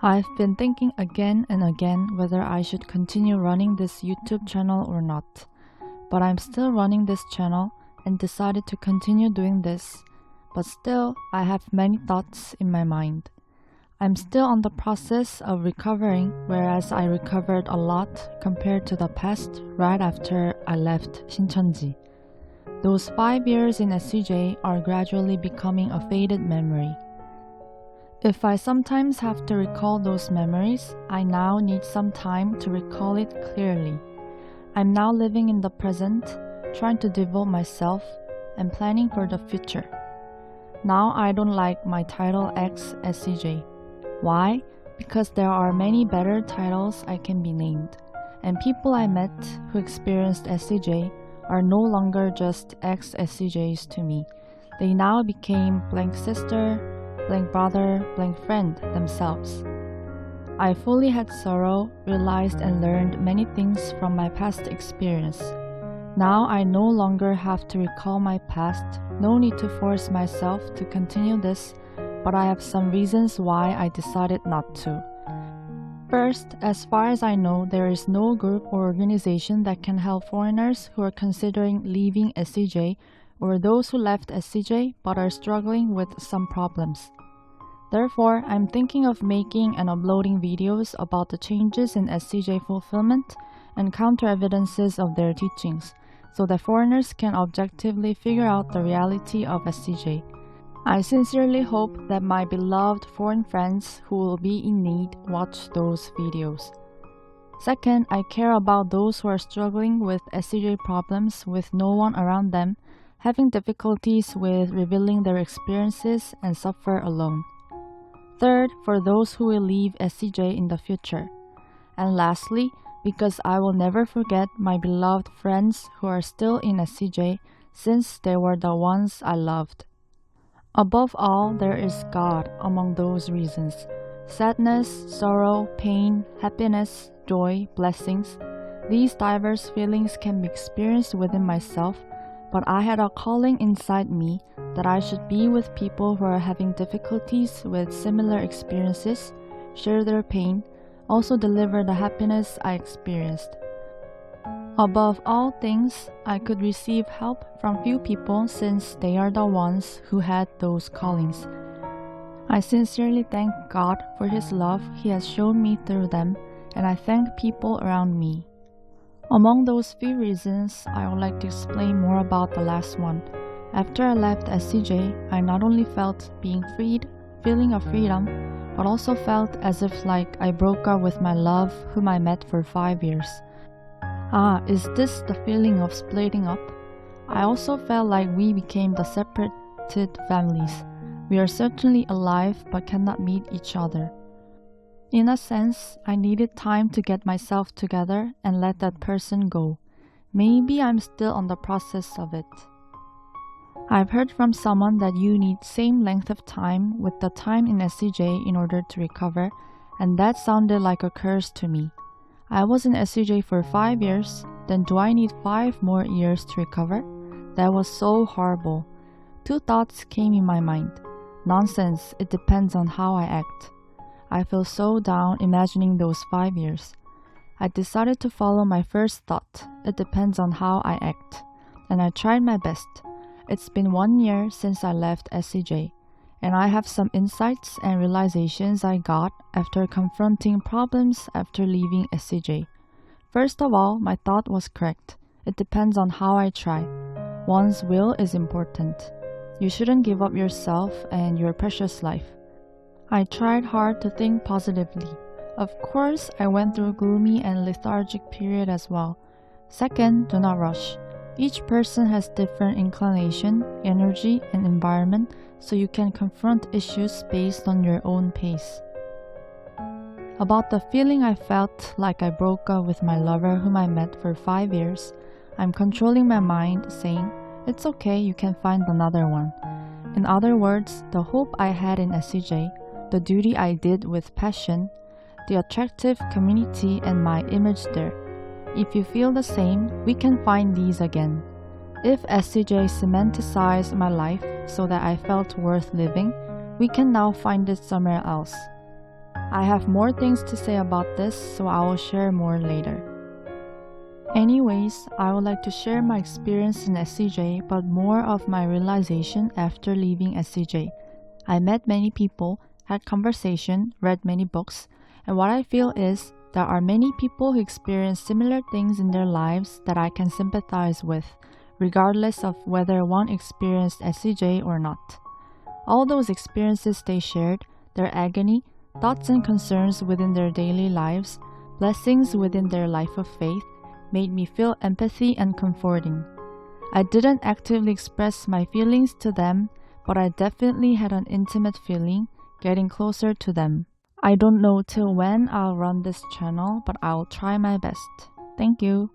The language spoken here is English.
I've been thinking again and again whether I should continue running this YouTube channel or not. But I'm still running this channel and decided to continue doing this. But still, I have many thoughts in my mind. I'm still on the process of recovering, whereas I recovered a lot compared to the past right after I left Shincheonji. Those 5 years in SCJ are gradually becoming a faded memory. If I sometimes have to recall those memories, I now need some time to recall it clearly. I'm now living in the present, trying to devote myself and planning for the future. Now I don't like my title ex-SCJ. Why? Because there are many better titles I can be named, and people I met who experienced SCJ are no longer just ex-SCJs to me. They now became blank sister, blank brother, blank friend themselves. I fully had sorrow, realized and learned many things from my past experience. Now I no longer have to recall my past, no need to force myself to continue this, but I have some reasons why I decided not to. First, as far as I know, there is no group or organization that can help foreigners who are considering leaving SCJ or those who left SCJ but are struggling with some problems. Therefore, I'm thinking of making and uploading videos about the changes in SCJ fulfillment and counter evidences of their teachings, so that foreigners can objectively figure out the reality of SCJ. I sincerely hope that my beloved foreign friends who will be in need watch those videos. Second, I care about those who are struggling with SCJ problems with no one around them, having difficulties with revealing their experiences and suffer alone. Third, for those who will leave SCJ in the future. And lastly, because I will never forget my beloved friends who are still in SCJ since they were the ones I loved. Above all, there is God among those reasons. Sadness, sorrow, pain, happiness, joy, blessings. These diverse feelings can be experienced within myself, but I had a calling inside me that I should be with people who are having difficulties with similar experiences, share their pain, also deliver the happiness I experienced. Above all things, I could receive help from few people since they are the ones who had those callings. I sincerely thank God for His love He has shown me through them, and I thank people around me. Among those few reasons, I would like to explain more about the last one. After I left SCJ, I not only felt being freed, feeling of freedom, but also felt as if like I broke up with my love whom I met for 5 years. Is this the feeling of splitting up? I also felt like we became the separated families. We are certainly alive but cannot meet each other. In a sense, I needed time to get myself together and let that person go. Maybe I'm still on the process of it. I've heard from someone that you need same length of time with the time in SCJ in order to recover, and that sounded like a curse to me. I was in SCJ for 5 years, then do I need 5 more years to recover? That was so horrible. 2 thoughts came in my mind. Nonsense, it depends on how I act. I feel so down imagining those 5 years. I decided to follow my first thought. It depends on how I act. And I tried my best. It's been 1 year since I left SCJ, and I have some insights and realizations I got after confronting problems after leaving SCJ. First of all, my thought was correct. It depends on how I try. One's will is important. You shouldn't give up yourself and your precious life. I tried hard to think positively. Of course, I went through a gloomy and lethargic period as well. Second, do not rush. Each person has different inclination, energy, and environment, so you can confront issues based on your own pace. About the feeling I felt like I broke up with my lover whom I met for 5 years, I'm controlling my mind, saying, it's okay, you can find another one. In other words, the hope I had in SCJ, the duty I did with passion, the attractive community and my image there. If you feel the same, we can find these again. If SCJ cementicized my life so that I felt worth living, we can now find it somewhere else. I have more things to say about this, so I will share more later. Anyways, I would like to share my experience in SCJ, but more of my realization after leaving SCJ. I met many people, had conversation, read many books, and what I feel is there are many people who experience similar things in their lives that I can sympathize with, regardless of whether one experienced SCJ or not. All those experiences they shared, their agony, thoughts and concerns within their daily lives, blessings within their life of faith, made me feel empathy and comforting. I didn't actively express my feelings to them, but I definitely had an intimate feeling, getting closer to them. I don't know till when I'll run this channel, but I'll try my best. Thank you.